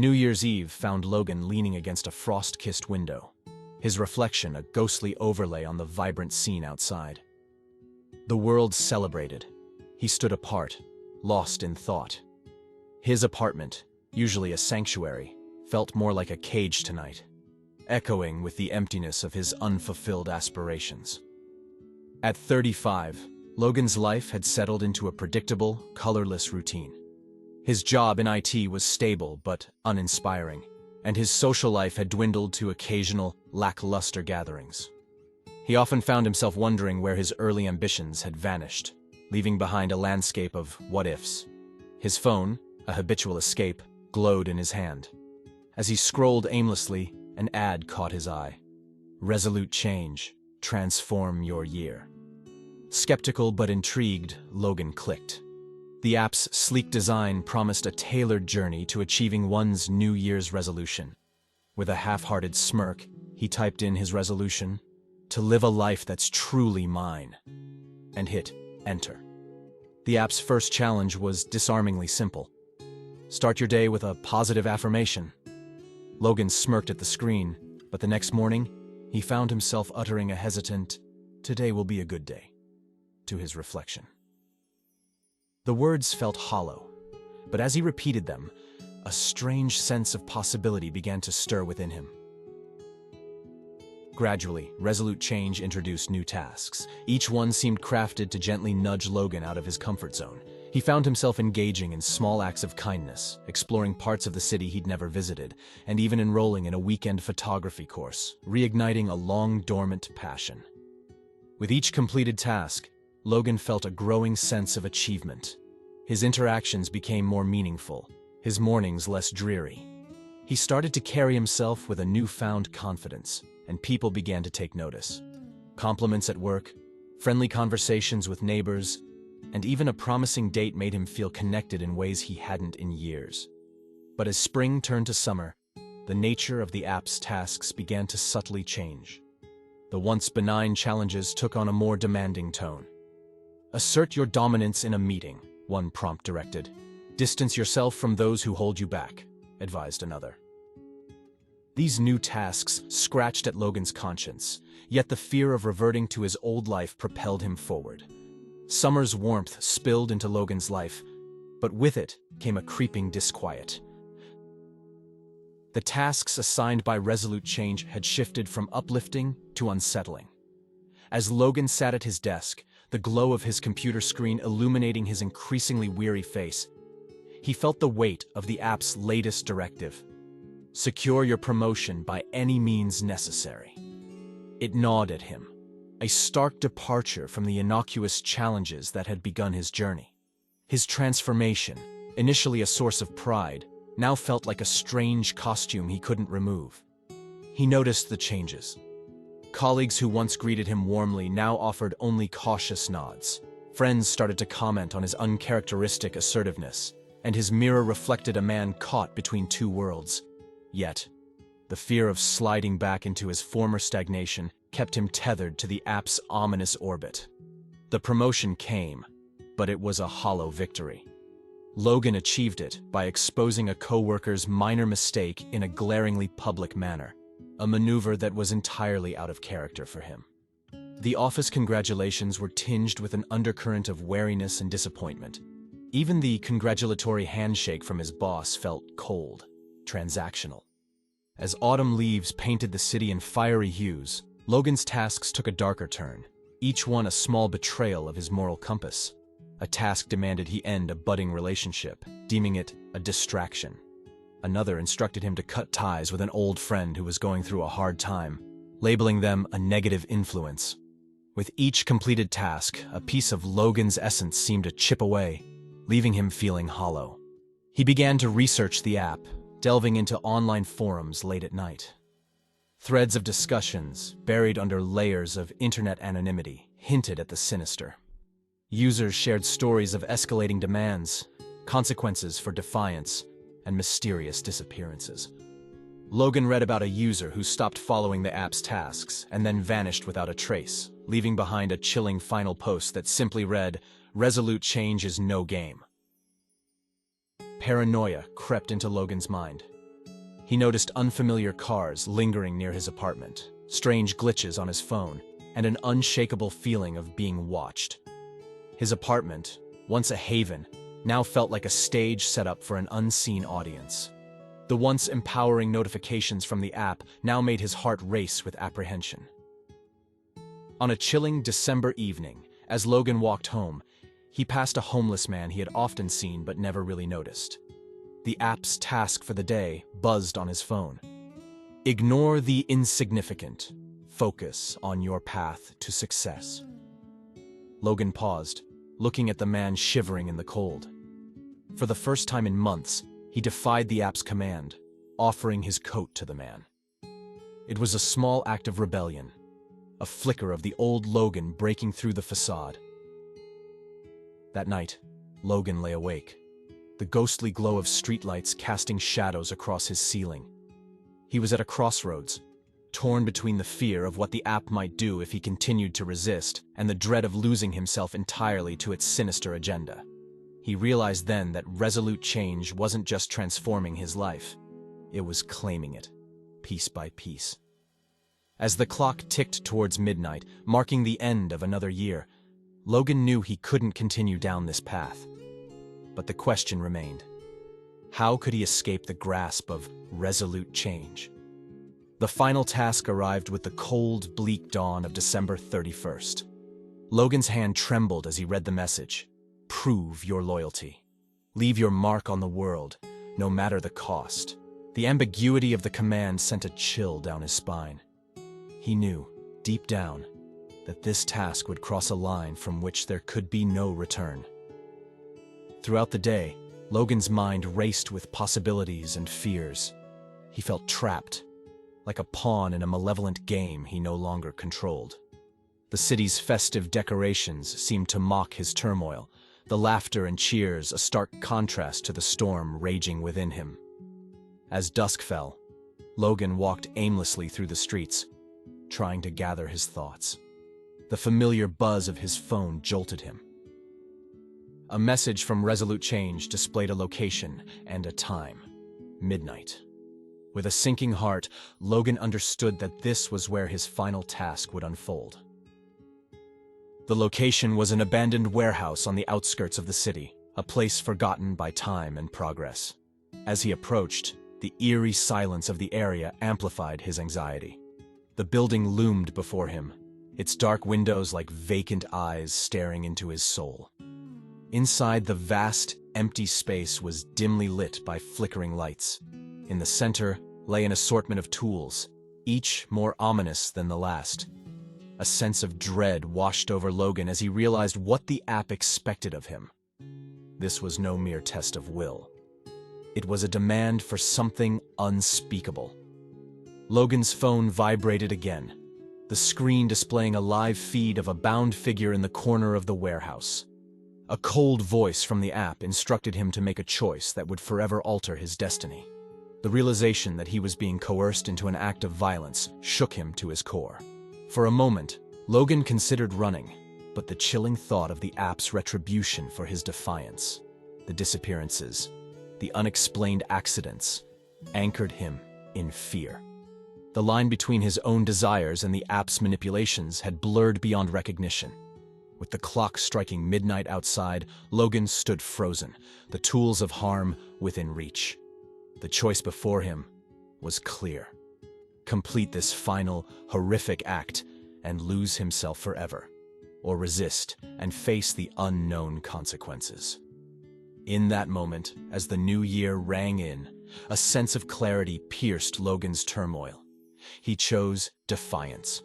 New Year's Eve found Logan leaning against a frost-kissed window, his reflection a ghostly overlay on the vibrant scene outside. The world celebrated. He stood apart, lost in thought. His apartment, usually a sanctuary, felt more like a cage tonight, echoing with the emptiness of his unfulfilled aspirations. At 35, Logan's life had settled into a predictable, colorless routine. His job in IT was stable but uninspiring, and his social life had dwindled to occasional, lackluster gatherings. He often found himself wondering where his early ambitions had vanished, leaving behind a landscape of what-ifs. His phone, a habitual escape, glowed in his hand. As he scrolled aimlessly, an ad caught his eye. ResoluteChange, transform your year. Skeptical but intrigued, Logan clicked. The app's sleek design promised a tailored journey to achieving one's New Year's resolution. With a half-hearted smirk, he typed in his resolution, to live a life that's truly mine, and hit enter. The app's first challenge was disarmingly simple. Start your day with a positive affirmation. Logan smirked at the screen, but the next morning, he found himself uttering a hesitant, "Today will be a good day," to his reflection. The words felt hollow, but as he repeated them, a strange sense of possibility began to stir within him. Gradually, ResoluteChange introduced new tasks. Each one seemed crafted to gently nudge Logan out of his comfort zone. He found himself engaging in small acts of kindness, exploring parts of the city he'd never visited, and even enrolling in a weekend photography course, reigniting a long-dormant passion. With each completed task, Logan felt a growing sense of achievement. His interactions became more meaningful, his mornings less dreary. He started to carry himself with a newfound confidence, and people began to take notice. Compliments at work, friendly conversations with neighbors, and even a promising date made him feel connected in ways he hadn't in years. But as spring turned to summer, the nature of the app's tasks began to subtly change. The once benign challenges took on a more demanding tone. Assert your dominance in a meeting, one prompt directed. Distance yourself from those who hold you back, advised another. These new tasks scratched at Logan's conscience, yet the fear of reverting to his old life propelled him forward. Summer's warmth spilled into Logan's life, but with it came a creeping disquiet. The tasks assigned by ResoluteChange had shifted from uplifting to unsettling. As Logan sat at his desk, the glow of his computer screen illuminating his increasingly weary face, he felt the weight of the app's latest directive. Secure your promotion by any means necessary. It gnawed at him, a stark departure from the innocuous challenges that had begun his journey. His transformation, initially a source of pride, now felt like a strange costume he couldn't remove. He noticed the changes. Colleagues who once greeted him warmly now offered only cautious nods. Friends started to comment on his uncharacteristic assertiveness, and his mirror reflected a man caught between two worlds. Yet, the fear of sliding back into his former stagnation kept him tethered to the app's ominous orbit. The promotion came, but it was a hollow victory. Logan achieved it by exposing a coworker's minor mistake in a glaringly public manner, a maneuver that was entirely out of character for him. The office congratulations were tinged with an undercurrent of wariness and disappointment. Even the congratulatory handshake from his boss felt cold, transactional. As autumn leaves painted the city in fiery hues, Logan's tasks took a darker turn, each one a small betrayal of his moral compass. A task demanded he end a budding relationship, deeming it a distraction. Another instructed him to cut ties with an old friend who was going through a hard time, labeling them a negative influence. With each completed task, a piece of Logan's essence seemed to chip away, leaving him feeling hollow. He began to research the app, delving into online forums late at night. Threads of discussions, buried under layers of internet anonymity, hinted at the sinister. Users shared stories of escalating demands, consequences for defiance, and mysterious disappearances. Logan read about a user who stopped following the app's tasks and then vanished without a trace, leaving behind a chilling final post that simply read, "ResoluteChange is no game." Paranoia crept into Logan's mind. He noticed unfamiliar cars lingering near his apartment, strange glitches on his phone, and an unshakable feeling of being watched. His apartment, once a haven, now felt like a stage set up for an unseen audience. The once empowering notifications from the app now made his heart race with apprehension. On a chilling December evening, as Logan walked home, he passed a homeless man he had often seen but never really noticed. The app's task for the day buzzed on his phone. Ignore the insignificant. Focus on your path to success. Logan paused, looking at the man shivering in the cold. For the first time in months, he defied the app's command, offering his coat to the man. It was a small act of rebellion, a flicker of the old Logan breaking through the facade. That night, Logan lay awake, the ghostly glow of streetlights casting shadows across his ceiling. He was at a crossroads, torn between the fear of what the app might do if he continued to resist and the dread of losing himself entirely to its sinister agenda. He realized then that ResoluteChange wasn't just transforming his life, it was claiming it, piece by piece. As the clock ticked towards midnight, marking the end of another year, Logan knew he couldn't continue down this path. But the question remained. How could he escape the grasp of ResoluteChange? The final task arrived with the cold, bleak dawn of December 31st. Logan's hand trembled as he read the message. Prove your loyalty. Leave your mark on the world, no matter the cost. The ambiguity of the command sent a chill down his spine. He knew, deep down, that this task would cross a line from which there could be no return. Throughout the day, Logan's mind raced with possibilities and fears. He felt trapped, like a pawn in a malevolent game he no longer controlled. The city's festive decorations seemed to mock his turmoil, the laughter and cheers a stark contrast to the storm raging within him. As dusk fell, Logan walked aimlessly through the streets, trying to gather his thoughts. The familiar buzz of his phone jolted him. A message from ResoluteChange displayed a location and a time: midnight. With a sinking heart, Logan understood that this was where his final task would unfold. The location was an abandoned warehouse on the outskirts of the city, a place forgotten by time and progress. As he approached, the eerie silence of the area amplified his anxiety. The building loomed before him, its dark windows like vacant eyes staring into his soul. Inside, the vast, empty space was dimly lit by flickering lights. In the center lay an assortment of tools, each more ominous than the last. A sense of dread washed over Logan as he realized what the app expected of him. This was no mere test of will. It was a demand for something unspeakable. Logan's phone vibrated again, the screen displaying a live feed of a bound figure in the corner of the warehouse. A cold voice from the app instructed him to make a choice that would forever alter his destiny. The realization that he was being coerced into an act of violence shook him to his core. For a moment, Logan considered running, but the chilling thought of the app's retribution for his defiance, the disappearances, the unexplained accidents, anchored him in fear. The line between his own desires and the app's manipulations had blurred beyond recognition. With the clock striking midnight outside, Logan stood frozen, the tools of harm within reach. The choice before him was clear. Complete this final, horrific act and lose himself forever, or resist and face the unknown consequences. In that moment, as the new year rang in, a sense of clarity pierced Logan's turmoil. He chose defiance.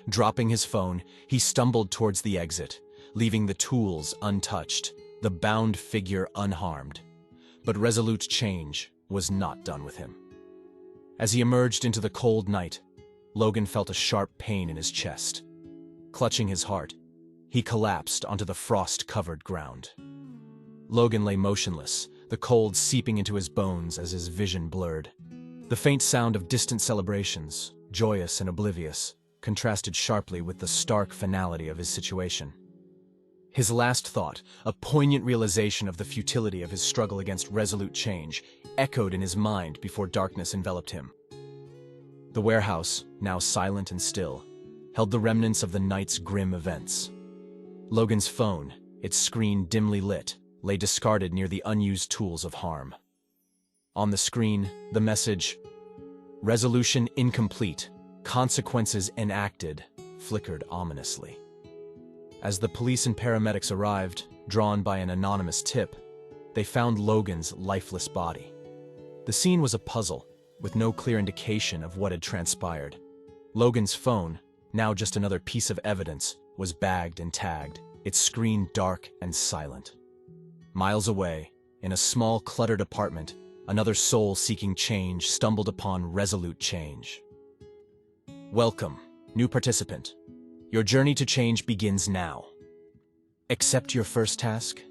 Dropping his phone, he stumbled towards the exit, leaving the tools untouched, the bound figure unharmed. But ResoluteChange was not done with him. As he emerged into the cold night, Logan felt a sharp pain in his chest. Clutching his heart, he collapsed onto the frost-covered ground. Logan lay motionless, the cold seeping into his bones as his vision blurred. The faint sound of distant celebrations, joyous and oblivious, contrasted sharply with the stark finality of his situation. His last thought, a poignant realization of the futility of his struggle against resolute change, echoed in his mind before darkness enveloped him. The warehouse, now silent and still, held the remnants of the night's grim events. Logan's phone, its screen dimly lit, lay discarded near the unused tools of harm. On the screen, the message, "Resolution incomplete, consequences enacted," flickered ominously. As the police and paramedics arrived, drawn by an anonymous tip, they found Logan's lifeless body. The scene was a puzzle, with no clear indication of what had transpired. Logan's phone, now just another piece of evidence, was bagged and tagged, its screen dark and silent. Miles away, in a small, cluttered apartment, another soul seeking change stumbled upon ResoluteChange. Welcome, new participant. Your journey to change begins now. Accept your first task,